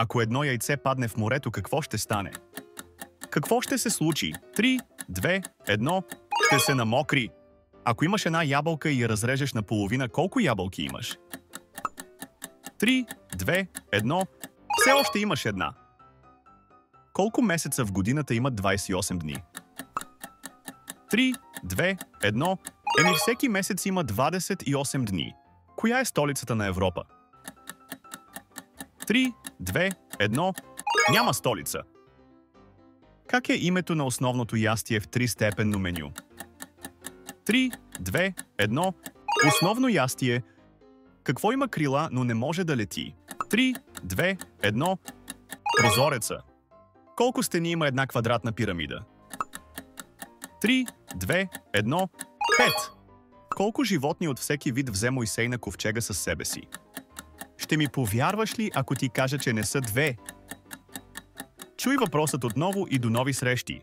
Ако едно яйце падне в морето, какво ще стане? Какво ще се случи? 3, 2, 1. Ще се намокри. Ако имаш една ябълка и я разрежеш на половина, колко ябълки имаш? 3, 2, 1. Все още имаш една. Колко месеца в годината имат 28 дни? 3, 2, 1. Всеки месец има 28 дни. Коя е столицата на Европа? 3, 2, 1. Няма столица. Как е името на основното ястие в тристепенно меню? 3, 2, 1. Основно ястие. Какво има крила, но не може да лети? 3, 2, 1. Прозореца. Колко стени има една квадратна пирамида? 3, 2, 1. 5. Колко животни от всеки вид взе Мойсей на ковчега със себе си? Ще ми повярваш ли, ако ти кажа, че не са 2? Чуй въпросът отново и до нови срещи!